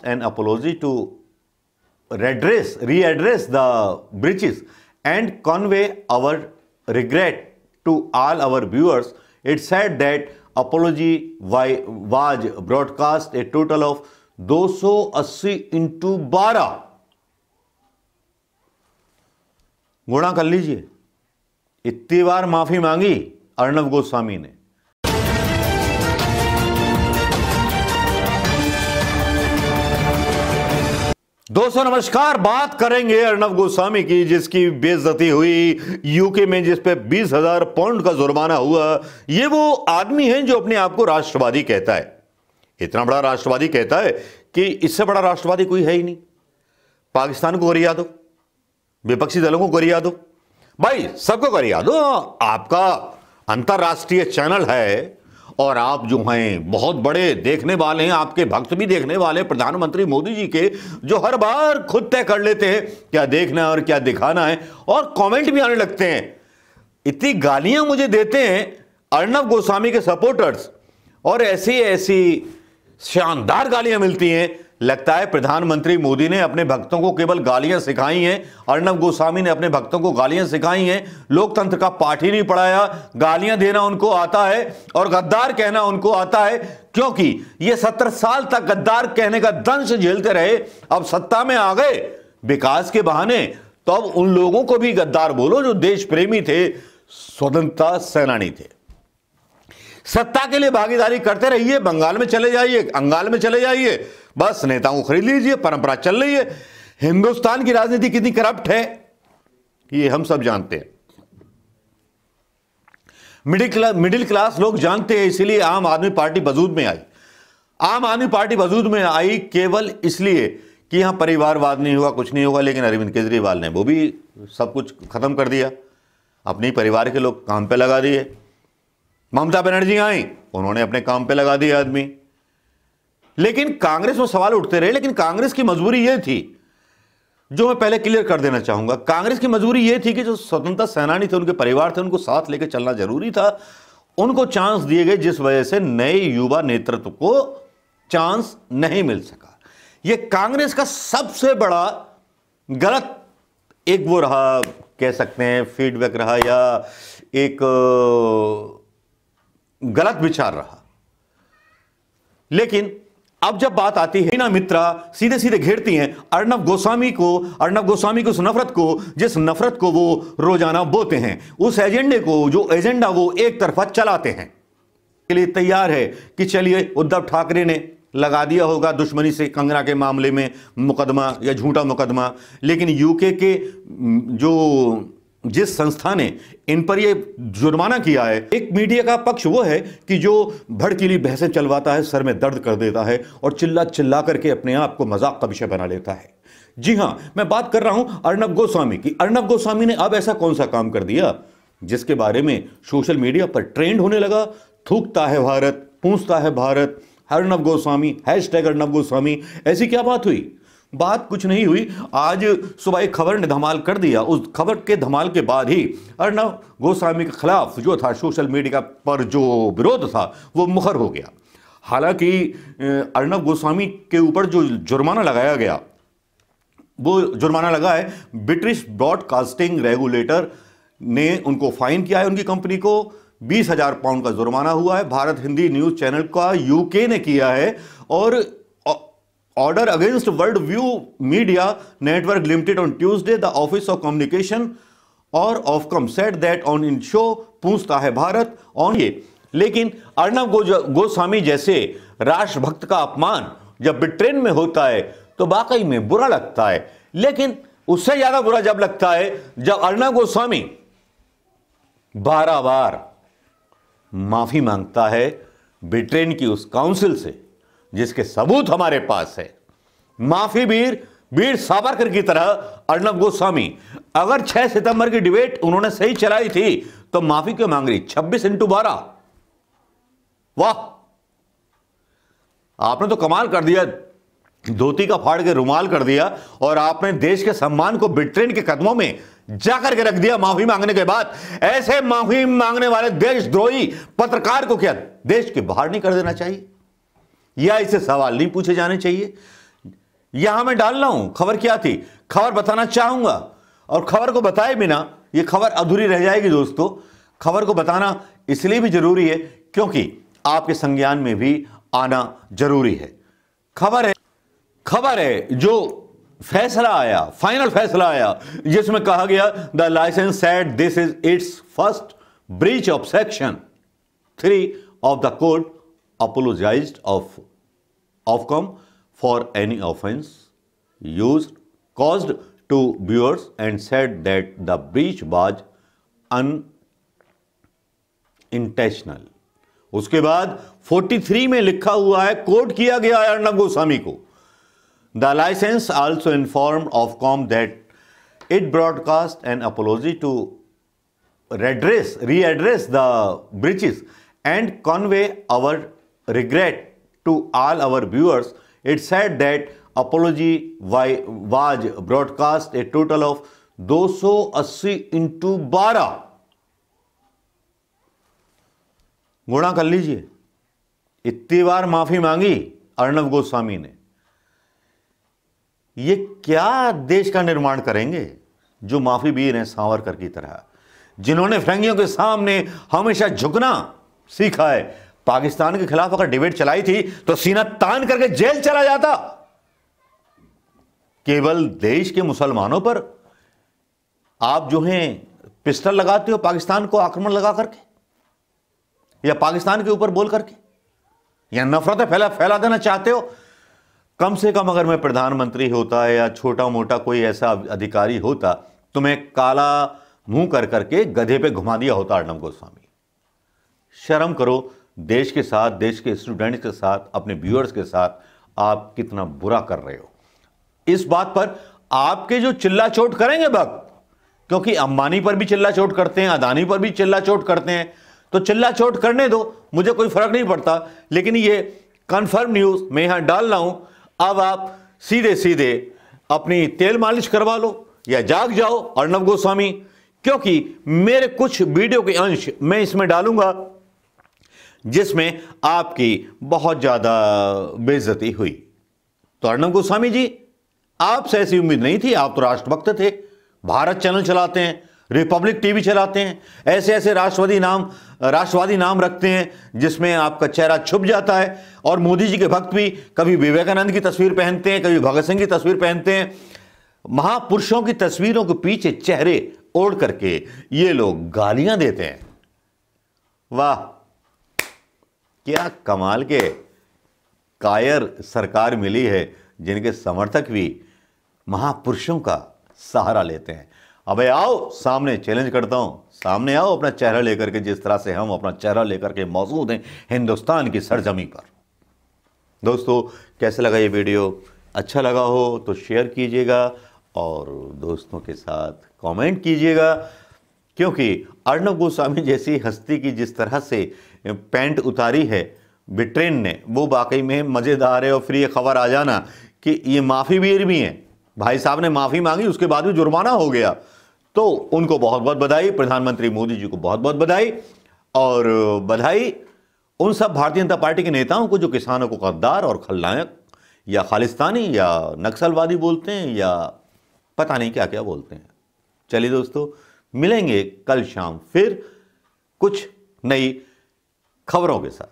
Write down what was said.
an apology to readdress the breaches and convey our regret to all our viewers. It said that apology was broadcast a total of 280 into 12 गुणा कर लीजिए, इतनी बार माफी मांगी अर्णव गोस्वामी ने। दोस्तों नमस्कार, बात करेंगे अर्णव गोस्वामी की, जिसकी बेइज्जती हुई यूके में, जिस पे 20,000 पाउंड का जुर्माना हुआ। ये वो आदमी है जो अपने आप को राष्ट्रवादी कहता है, इतना बड़ा राष्ट्रवादी कहता है कि इससे बड़ा राष्ट्रवादी कोई है ही नहीं। पाकिस्तान को गरिया दो, विपक्षी दलों को गरिया दो, भाई सबको गरिया दो। आपका अंतरराष्ट्रीय चैनल है और आप जो हैं बहुत बड़े देखने वाले हैं, आपके भक्त भी देखने वाले प्रधानमंत्री मोदी जी के, जो हर बार खुद तय कर लेते हैं क्या देखना है और क्या दिखाना है, और कमेंट भी आने लगते हैं। इतनी गालियां मुझे देते हैं अर्णव गोस्वामी के सपोर्टर्स, और ऐसी ऐसी शानदार गालियां मिलती हैं, लगता है प्रधानमंत्री मोदी ने अपने भक्तों को केवल गालियां सिखाई हैं, अर्णव गोस्वामी ने अपने भक्तों को गालियां सिखाई हैं, लोकतंत्र का पाठ ही नहीं पढ़ाया। गालियां देना उनको आता है और गद्दार कहना उनको आता है, क्योंकि ये 17 साल तक गद्दार कहने का दंश झेलते रहे। अब सत्ता में आ गए विकास के बहाने, तो अब उन लोगों को भी गद्दार बोलो जो देश प्रेमी थे, स्वतंत्रता सेनानी थे। सत्ता के लिए भागीदारी करते रहिए, बंगाल में चले जाइए, अंगाल में चले जाइए, बस नेताओं को खरीद लीजिए, परंपरा चल रही है। हिंदुस्तान की राजनीति कितनी करप्ट है ये हम सब जानते हैं, मिडिल क्लास लोग जानते हैं, इसीलिए आम आदमी पार्टी वजूद में आई। आम आदमी पार्टी वजूद में आई केवल इसलिए कि यहां परिवारवाद नहीं हुआ, कुछ नहीं होगा, लेकिन अरविंद केजरीवाल ने वो भी सब कुछ खत्म कर दिया, अपने परिवार के लोग काम पे लगा दिए। ममता बनर्जी आई, उन्होंने अपने काम पे लगा दिए आदमी। लेकिन कांग्रेस में सवाल उठते रहे, लेकिन कांग्रेस की मजबूरी यह थी, जो मैं पहले क्लियर कर देना चाहूंगा, कांग्रेस की मजबूरी यह थी कि जो स्वतंत्रता सेनानी थे, उनके परिवार थे, उनको साथ लेकर चलना जरूरी था। उनको चांस दिए गए, जिस वजह से नए युवा नेतृत्व को चांस नहीं मिल सका। यह कांग्रेस का सबसे बड़ा गलत एक वो रहा, कह सकते हैं फीडबैक रहा, या एक गलत विचार रहा। लेकिन अब जब बात आती है, हीना मित्रा सीधे सीधे घेरती हैं अर्णव गोस्वामी को उस नफरत को, जिस नफरत को वो रोजाना बोते हैं, उस एजेंडे को, जो एजेंडा वो एक तरफा चलाते हैं, के लिए तैयार है कि चलिए उद्धव ठाकरे ने लगा दिया होगा दुश्मनी से कंगना के मामले में मुकदमा या झूठा मुकदमा, लेकिन यूके के जिस संस्था ने इन पर यह जुर्माना किया है, एक मीडिया का पक्ष वो है कि जो भड़कीली बहसें चलवाता है, सर में दर्द कर देता है और चिल्ला चिल्ला करके अपने आप को मजाक का विषय बना लेता है। जी हां, मैं बात कर रहा हूं अर्णव गोस्वामी की। अर्णव गोस्वामी ने अब ऐसा कौन सा काम कर दिया जिसके बारे में सोशल मीडिया पर ट्रेंड होने लगा? थूकता है भारत, पूछता है भारत, अर्णव गोस्वामी, हैशटैग अर्णव गोस्वामी। ऐसी क्या बात हुई? बात कुछ नहीं हुई। आज सुबह एक खबर ने धमाल कर दिया। उस खबर के धमाल के बाद ही अर्णव गोस्वामी के खिलाफ जो था सोशल मीडिया पर जो विरोध था वो मुखर हो गया। हालांकि अर्णव गोस्वामी के ऊपर जो जुर्माना लगाया गया, वो जुर्माना लगा है ब्रिटिश ब्रॉडकास्टिंग रेगुलेटर ने उनको फाइन किया है, उनकी कंपनी को 20,000 पाउंड का जुर्माना हुआ है। भारत हिंदी न्यूज चैनल का यूके ने किया है, और Order against World View Media Network Limited on Tuesday, the Office of Communication और Ofcom said that on in show पूछता है भारत on ये। लेकिन अर्णव गोस्वामी जैसे राष्ट्रभक्त का अपमान जब ब्रिटेन में होता है तो वाकई में बुरा लगता है, लेकिन उससे ज्यादा बुरा जब लगता है जब अर्णव गोस्वामी 12 बार माफी मांगता है ब्रिटेन की उस काउंसिल से, जिसके सबूत हमारे पास है। माफी वीर सावरकर की तरह अर्णव गोस्वामी, अगर 6 सितंबर की डिबेट उन्होंने सही चलाई थी तो माफी क्यों मांग रही? 26 into 12। वाह, आपने तो कमाल कर दिया, धोती का फाड़ के रुमाल कर दिया, और आपने देश के सम्मान को ब्रिटेन के कदमों में जाकर के रख दिया माफी मांगने के बाद। ऐसे माफी मांगने वाले देशद्रोही पत्रकार को क्या देश के बाहर नहीं कर देना चाहिए, या इसे सवाल नहीं पूछे जाने चाहिए? यहां मैं डाल रहा हूं खबर क्या थी, खबर बताना चाहूंगा, और खबर को बताए बिना यह खबर अधूरी रह जाएगी दोस्तों। खबर को बताना इसलिए भी जरूरी है क्योंकि आपके संज्ञान में भी आना जरूरी है। खबर है जो फैसला आया, फाइनल फैसला आया, जिसमें कहा गया the license said this is its first breach of section 3 of the code, apologized of Ofcom for any offense used caused to viewers and said that the breach was unintentional। उसके बाद 43 में लिखा हुआ है, कोट किया गया है अर्णब गोस्वामी को। The license also informed Ofcom that it broadcast an apology to readdress the breaches and convey our regret to all our viewers। It said that apology was broadcast a total of 280 into 12। गुणा कर लीजिए, इतनी बार माफी मांगी अर्णब गोस्वामी ने। ये क्या देश का निर्माण करेंगे जो माफी वीर हैं सावरकर की तरह, जिन्होंने फिरंगियों के सामने हमेशा झुकना सीखा है। पाकिस्तान के खिलाफ अगर डिबेट चलाई थी तो सीना तान करके जेल चला जाता। केवल देश के मुसलमानों पर आप जो हैं पिस्टल लगाते हो, पाकिस्तान को आक्रमण लगा करके या पाकिस्तान के ऊपर बोल करके, या नफरतें फैला देना चाहते हो। कम से कम अगर मैं प्रधानमंत्री होता है या छोटा मोटा कोई ऐसा अधिकारी होता तो मैं काला मुंह कर करके गधे पे घुमा दिया होता अर्णब गोस्वामी। शर्म करो, देश के साथ, देश के स्टूडेंट्स के साथ, अपने व्यूअर्स के साथ आप कितना बुरा कर रहे हो। इस बात पर आपके जो चिल्ला चोट करेंगे वक्त, क्योंकि अंबानी पर भी चिल्ला चोट करते हैं, अदानी पर भी चिल्ला चोट करते हैं, तो चिल्ला चोट करने दो, मुझे कोई फर्क नहीं पड़ता। लेकिन ये कंफर्म न्यूज मैं यहां डाल रहा हूं। अब आप सीधे सीधे अपनी तेल मालिश करवा लो या जाग जाओ अर्णब गोस्वामी, क्योंकि मेरे कुछ वीडियो के अंश मैं इसमें डालूंगा जिसमें आपकी बहुत ज्यादा बेइज्जती हुई। तो अर्णब गोस्वामी जी, आपसे ऐसी उम्मीद नहीं थी। आप तो राष्ट्रभक्त थे, भारत चैनल चलाते हैं, रिपब्लिक टीवी चलाते हैं, ऐसे ऐसे राष्ट्रवादी नाम रखते हैं जिसमें आपका चेहरा छुप जाता है। और मोदी जी के भक्त भी कभी विवेकानंद की तस्वीर पहनते हैं, कभी भगत सिंह की तस्वीर पहनते हैं। महापुरुषों की तस्वीरों के पीछे चेहरे ओढ़ करके ये लोग गालियां देते हैं। वाह, क्या कमाल के कायर सरकार मिली है जिनके समर्थक भी महापुरुषों का सहारा लेते हैं। अबे आओ, सामने चैलेंज करता हूं, सामने आओ अपना चेहरा लेकर के, जिस तरह से हम अपना चेहरा लेकर के मौजूद हैं हिंदुस्तान की सरजमी पर। दोस्तों, कैसे लगा ये वीडियो? अच्छा लगा हो तो शेयर कीजिएगा और दोस्तों के साथ कमेंट कीजिएगा, क्योंकि अर्णब गोस्वामी जैसी हस्ती की जिस तरह से पैंट उतारी है बिट्रेन ने, वो वाकई में मज़ेदार है। और फिर ये खबर आ जाना कि ये माफ़ी वीर भी हैं, भाई साहब ने माफ़ी मांगी, उसके बाद भी जुर्माना हो गया, तो उनको बहुत बहुत बधाई। प्रधानमंत्री मोदी जी को बहुत बहुत बधाई, और बधाई उन सब भारतीय जनता पार्टी के नेताओं को जो किसानों को गद्दार और खलनायक या खालिस्तानी या नक्सलवादी बोलते हैं या पता नहीं क्या क्या बोलते हैं। चलिए दोस्तों, मिलेंगे कल शाम फिर कुछ नई खबरों के साथ।